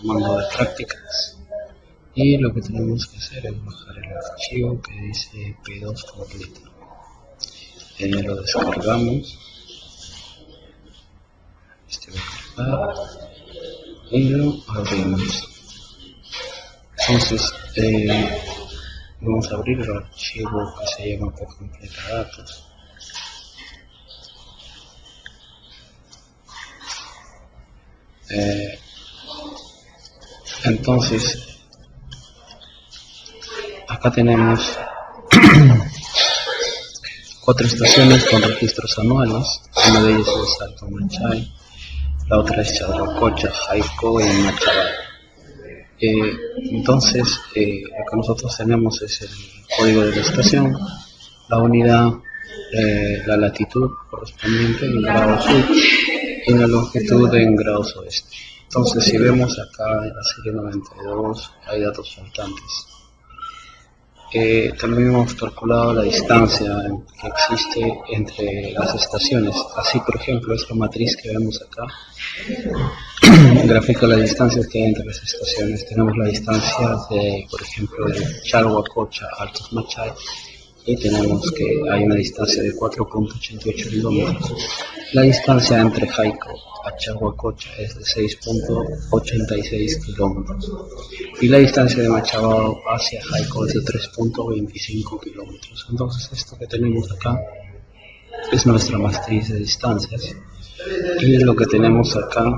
comando de prácticas y lo que tenemos que hacer es bajar el archivo que dice P2 completo. Lo descargamos, va a cargar y lo abrimos. Entonces vamos a abrir el archivo que se llama completa datos. Entonces acá tenemos 4 estaciones con registros anuales. Una de ellas es Salto Machay, la otra es Chalhuacocha, Jaico y Machabao. Entonces lo que nosotros tenemos es el código de la estación, la unidad, la latitud correspondiente en grados sur y la longitud en grados oeste. Entonces si vemos acá en la serie 92 hay datos faltantes. También hemos calculado la distancia que existe entre las estaciones. Así, por ejemplo, esta matriz que vemos acá grafica las distancias que hay entre las estaciones. Tenemos la distancia de, por ejemplo, de Chalhuacocha a Altos Machay y tenemos que hay una distancia de 4.88 kilómetros. La distancia entre Jaico a Chalhuacocha es de 6.86 kilómetros y la distancia de Machabao hacia Jaico es de 3.25 kilómetros. Entonces esto que tenemos acá es nuestra matriz de distancias y lo que tenemos acá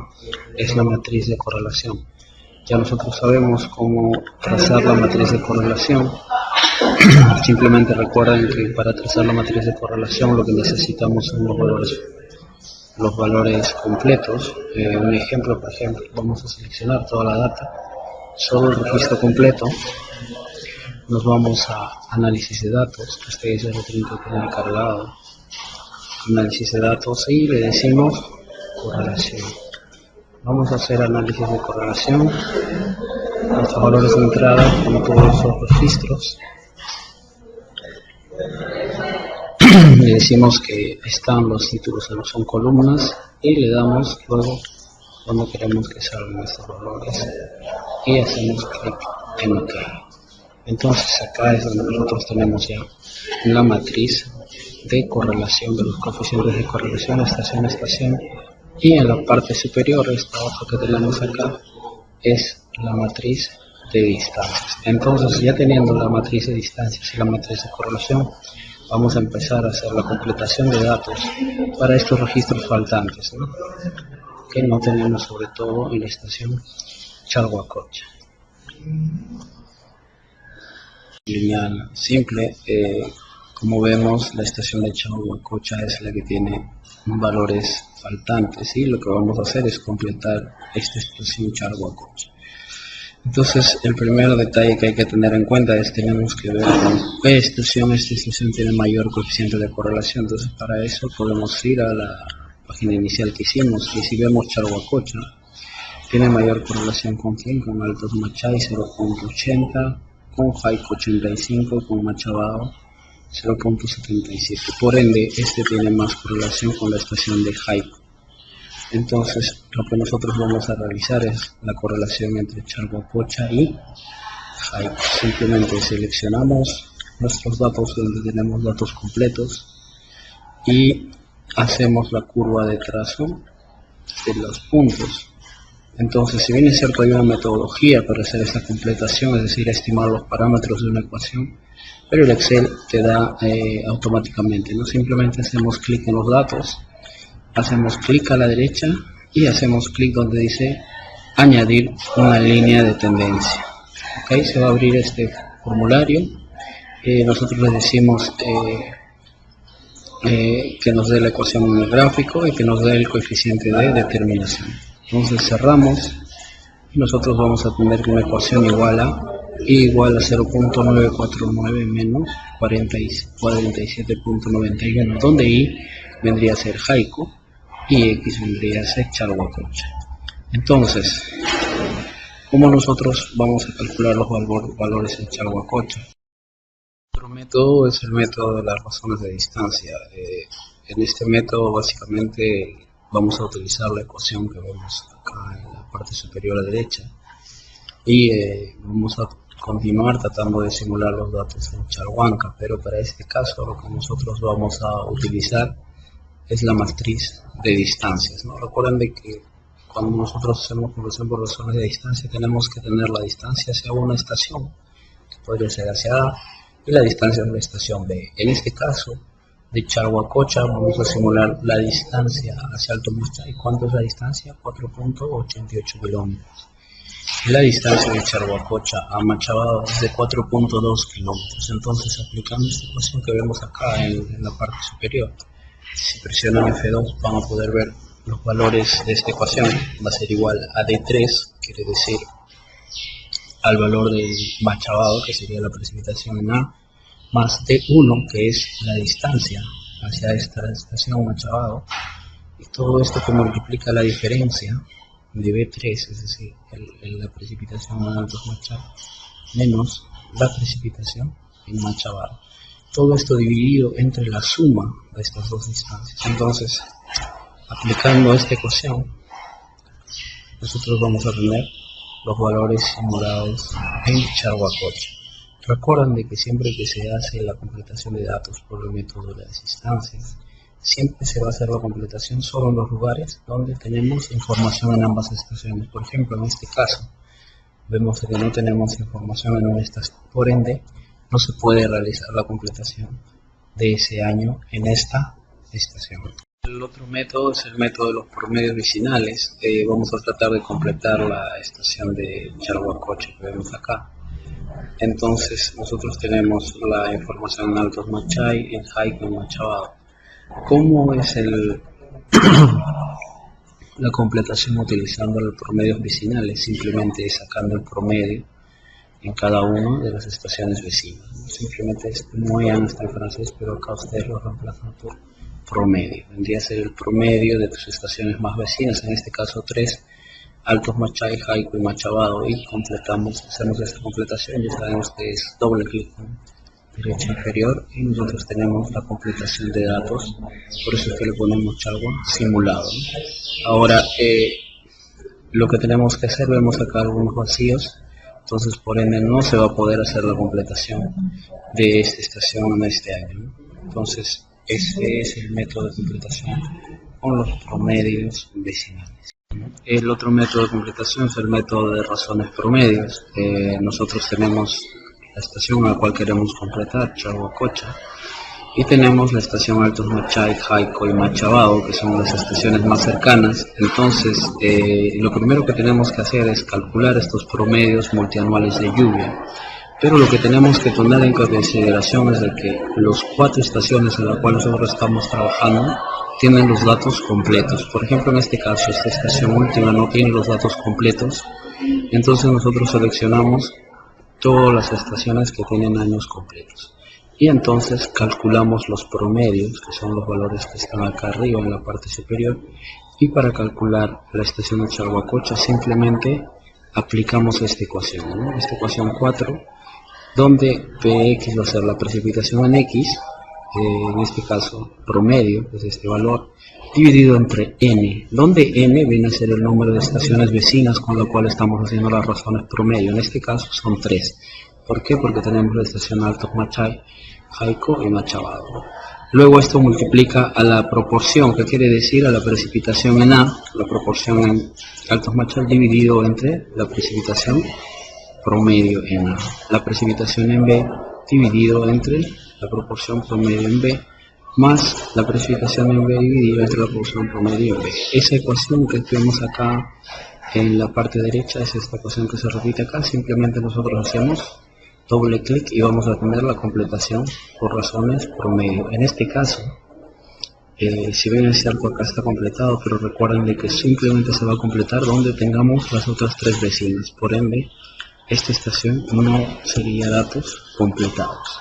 es la matriz de correlación. Ya nosotros sabemos cómo trazar la matriz de correlación. Simplemente recuerden que para trazar la matriz de correlación lo que necesitamos son los valores completos. Un ejemplo, por ejemplo, vamos a seleccionar toda la data, solo el registro completo. Nos vamos a análisis de datos, que ustedes ya lo tienen que tener cargado. Análisis de datos y le decimos correlación. Vamos a hacer análisis de correlación. Los valores de entrada con todos esos registros. Le decimos que están los títulos, no son columnas, y le damos luego donde queremos que salgan estos valores y hacemos clic en OK. Entonces acá es donde nosotros tenemos ya la matriz de correlación de los coeficientes de correlación estación a estación, y en la parte superior, esta hoja que tenemos acá, es la matriz de distancias. Entonces, ya teniendo la matriz de distancias y la matriz de correlación, vamos a empezar a hacer la completación de datos para estos registros faltantes, ¿no? Que no tenemos, sobre todo en la estación Chalhuacocha. Lineal simple. Como vemos, la estación de Chalhuacocha es la que tiene valores faltantes y lo que vamos a hacer es completar esta estación Chalhuacocha. Entonces, el primer detalle que hay que tener en cuenta es que tenemos que ver con qué estación tiene mayor coeficiente de correlación. Entonces, para eso podemos ir a la página inicial que hicimos, y si vemos Chalhuacocha, tiene mayor correlación con ¿quién? Con Altos Machay 0.80, con Jaico 85, con Machabao 0.77. Por ende, este tiene más correlación con la estación de Jaico. Entonces, lo que nosotros vamos a realizar es la correlación entre Chalhuacocha y Jaico. Simplemente seleccionamos nuestros datos donde tenemos datos completos y hacemos la curva de trazo de los puntos. Entonces, si bien es cierto, hay una metodología para hacer esta completación, es decir, estimar los parámetros de una ecuación, pero el Excel te da automáticamente, ¿no? Simplemente hacemos clic en los datos, hacemos clic a la derecha y hacemos clic donde dice añadir una línea de tendencia. ¿Okay? Se va a abrir este formulario. Nosotros le decimos que nos dé la ecuación en el gráfico y que nos dé el coeficiente de determinación. Entonces cerramos y nosotros vamos a tener una ecuación igual a 0.949 menos 47.91, donde I vendría a ser Jaico y X vendría a ser Chalhuacocha. Entonces, ¿cómo nosotros vamos a calcular los valores en Chalhuacocha? Otro método es el método de las razones de distancia. En este método básicamente vamos a utilizar la ecuación que vemos acá en la parte superior a la derecha, y vamos a continuar tratando de simular los datos en Chalhuanca, pero para este caso lo que nosotros vamos a utilizar es la matriz de distancias, ¿no? Recuerden de que cuando nosotros hacemos conversión por razones de distancia tenemos que tener la distancia hacia una estación, que podría ser hacia A, y la distancia de la estación B. En este caso, de Chalhuacocha vamos a simular la distancia hacia Alto Machay. ¿Cuánto es la distancia? 4.88 kilómetros. La distancia de Chalhuacocha a Machabado es de 4.2 kilómetros. Entonces, aplicando esta ecuación que vemos acá en la parte superior, si presionan F2 van a poder ver los valores de esta ecuación. Va a ser igual a D3, quiere decir al valor del Machabado, que sería la precipitación en A, más D1, que es la distancia hacia esta estación Machabado, y todo esto que multiplica la diferencia de B3, es decir, la precipitación en Altos Machay, menos la precipitación en Machabado. Todo esto dividido entre la suma de estas dos distancias. Entonces, aplicando esta ecuación, nosotros vamos a tener los valores simulados en Chalhuacocha. Recuerden de que siempre que se hace la completación de datos por el método de las distancias, siempre se va a hacer la completación solo en los lugares donde tenemos información en ambas estaciones. Por ejemplo, en este caso, vemos que no tenemos información en una estación, por ende, no se puede realizar la completación de ese año en esta estación. El otro método es el método de los promedios vecinales. Vamos a tratar de completar la estación de Chalhuacocha que vemos acá. Entonces nosotros tenemos la información en Altos Machay, en Jaico y Machabado. ¿Cómo es la completación utilizando los promedios vecinales? Simplemente sacando el promedio en cada una de las estaciones vecinas. Simplemente no hayan hasta en francés, pero acá ustedes lo reemplazan por promedio. Vendría a ser el promedio de tus estaciones más vecinas, en este caso 3, Altos Machay, Jaico y Machabado, y hacemos esta completación. Ya sabemos que es doble clic en derecha inferior y nosotros tenemos la completación de datos, por eso es que le ponemos Chalhua simulado, ¿no? Ahora lo que tenemos que hacer, vemos acá algunos vacíos, entonces por ende no se va a poder hacer la completación de esta estación en este año, ¿no? Entonces ese es el método de completación con los promedios vecinales. El otro método de completación es el método de razones promedios. Nosotros tenemos la estación a la cual queremos completar, Chalhuacocha, y tenemos la estación Altos Machay, Jaico y Machabado, que son las estaciones más cercanas. Entonces, lo primero que tenemos que hacer es calcular estos promedios multianuales de lluvia. Pero lo que tenemos que tener en consideración es de que los 4 estaciones en las cuales nosotros estamos trabajando tienen los datos completos. Por ejemplo, en este caso, esta estación última no tiene los datos completos. Entonces nosotros seleccionamos todas las estaciones que tienen años completos. Y entonces calculamos los promedios, que son los valores que están acá arriba en la parte superior. Y para calcular la estación de Chalhuacocha simplemente aplicamos esta ecuación, ¿no? Esta ecuación 4, donde Px va a ser la precipitación en X, en este caso promedio, es este valor, dividido entre n, donde n viene a ser el número de estaciones vecinas con la cual estamos haciendo las razones promedio. En este caso son 3. ¿Por qué? Porque tenemos la estación Altos Machay, Jaico y Machabado. Luego esto multiplica a la proporción, que quiere decir a la precipitación en A, la proporción en Altos Machay dividido entre la precipitación promedio en A, la precipitación en B dividido entre la proporción promedio en B, más la precipitación en B dividida entre la proporción promedio en B. Esa ecuación que vemos acá en la parte derecha es esta ecuación que se repite acá. Simplemente nosotros hacemos doble clic y vamos a tener la completación por razones promedio. En este caso, si bien es cierto acá está completado, pero recuerden de que simplemente se va a completar donde tengamos las otras 3 vecinas. Por ende, esta estación no sería datos completados.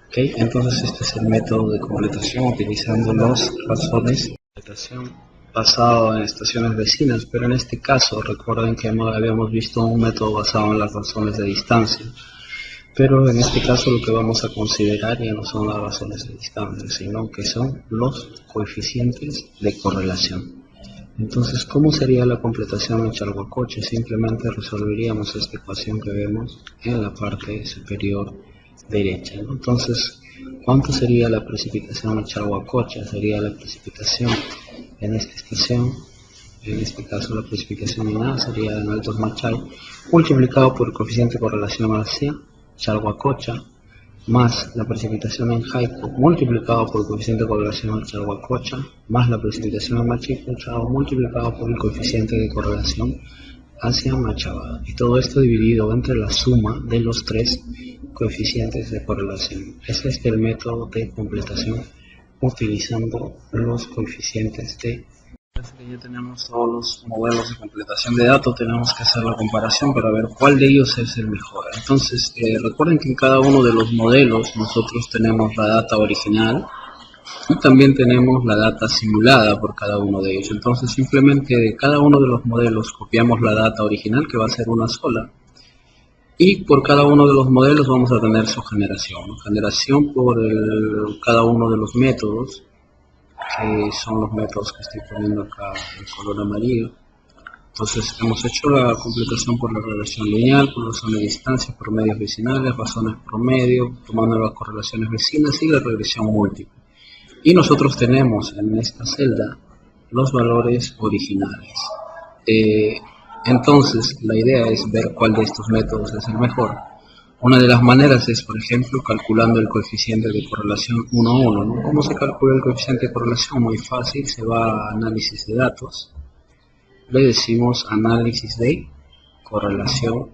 ¿Okay? Entonces este es el método de completación utilizando las razones de completación basado en estaciones vecinas, pero en este caso recuerden que habíamos visto un método basado en las razones de distancia, pero en este caso lo que vamos a considerar ya no son las razones de distancia, sino que son los coeficientes de correlación. Entonces, ¿cómo sería la completación en Charhuacocha? Simplemente resolveríamos esta ecuación que vemos en la parte superior derecha, ¿no? Entonces, ¿cuánto sería la precipitación en Charhuacocha? Sería la precipitación en esta estación, en este caso la precipitación en A sería en Altos Machay, multiplicado por el coeficiente de correlación hacia Charhuacocha, más la precipitación en Jaico, multiplicado por el coeficiente de correlación al Charhuacocha, más la precipitación en Machico, multiplicado por el coeficiente de correlación hacia Machabada. Y todo esto dividido entre la suma de los tres coeficientes de correlación. Ese es el método de completación utilizando los coeficientes de. Parece que ya tenemos todos los modelos de completación de datos, tenemos que hacer la comparación para ver cuál de ellos es el mejor. Entonces, recuerden que en cada uno de los modelos nosotros tenemos la data original y también tenemos la data simulada por cada uno de ellos. Entonces, simplemente de cada uno de los modelos copiamos la data original, que va a ser una sola, y por cada uno de los modelos vamos a tener su generación, ¿no? Generación por cada uno de los métodos, que son los métodos que estoy poniendo acá en color amarillo. Entonces hemos hecho la completación por la regresión lineal, por razón de distancia, por medios vecinales, razones promedio, tomando las correlaciones vecinas y la regresión múltiple. Y nosotros tenemos en esta celda los valores originales. Entonces la idea es ver cuál de estos métodos es el mejor. Una de las maneras es, por ejemplo, calculando el coeficiente de correlación 1 a 1, ¿no? ¿Cómo se calcula el coeficiente de correlación? Muy fácil, se va a análisis de datos, le decimos análisis de correlación,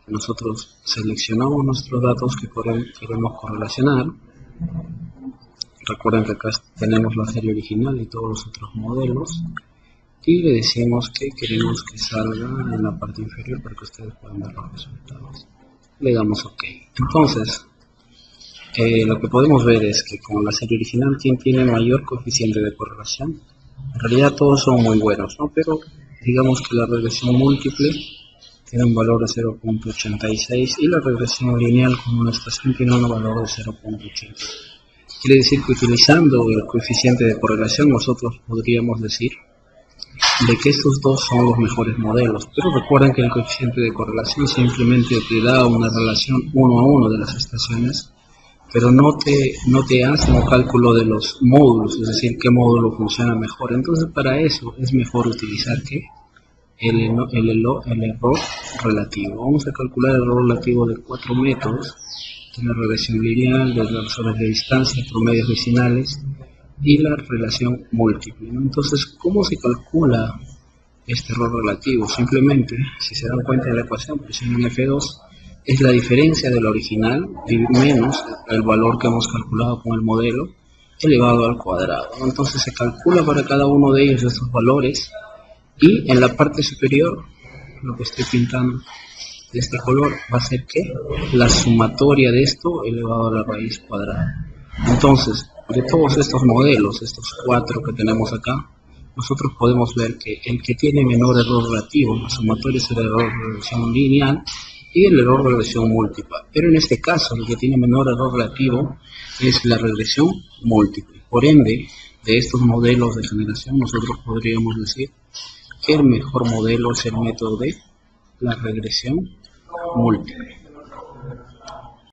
nosotros seleccionamos nuestros datos que queremos correlacionar. Recuerden que acá tenemos la serie original y todos los otros modelos, y le decimos que queremos que salga en la parte inferior para que ustedes puedan ver los resultados. Le damos OK. Entonces, lo que podemos ver es que con la serie original, ¿quién tiene mayor coeficiente de correlación? En realidad todos son muy buenos, ¿no? Pero digamos que la regresión múltiple tiene un valor de 0.86 y la regresión lineal con una estación tiene un valor de 0.80. Quiere decir que utilizando el coeficiente de correlación nosotros podríamos decir de que estos dos son los mejores modelos, pero recuerden que el coeficiente de correlación simplemente te da una relación 1 a 1 de las estaciones, pero no te hace un cálculo de los módulos, es decir, qué módulo funciona mejor. Entonces para eso es mejor utilizar ¿qué? El error relativo. Vamos a calcular el error relativo de 4 métodos, de la regresión lineal, de las razones de distancia, promedios vecinales y la relación múltiple, ¿no? Entonces, ¿cómo se calcula este error relativo? Simplemente, si se dan cuenta de la ecuación, presionen F2, es la diferencia de la original menos el valor que hemos calculado con el modelo elevado al cuadrado, ¿no? Entonces se calcula para cada uno de ellos estos valores y en la parte superior, lo que estoy pintando de este color, va a ser que la sumatoria de esto elevado a la raíz cuadrada. Entonces, de todos estos modelos, estos 4 que tenemos acá, nosotros podemos ver que el que tiene menor error relativo, la sumatoria es el error de regresión lineal y el error de regresión múltiple. Pero en este caso, el que tiene menor error relativo es la regresión múltiple. Por ende, de estos modelos de generación, nosotros podríamos decir que el mejor modelo es el método de la regresión múltiple.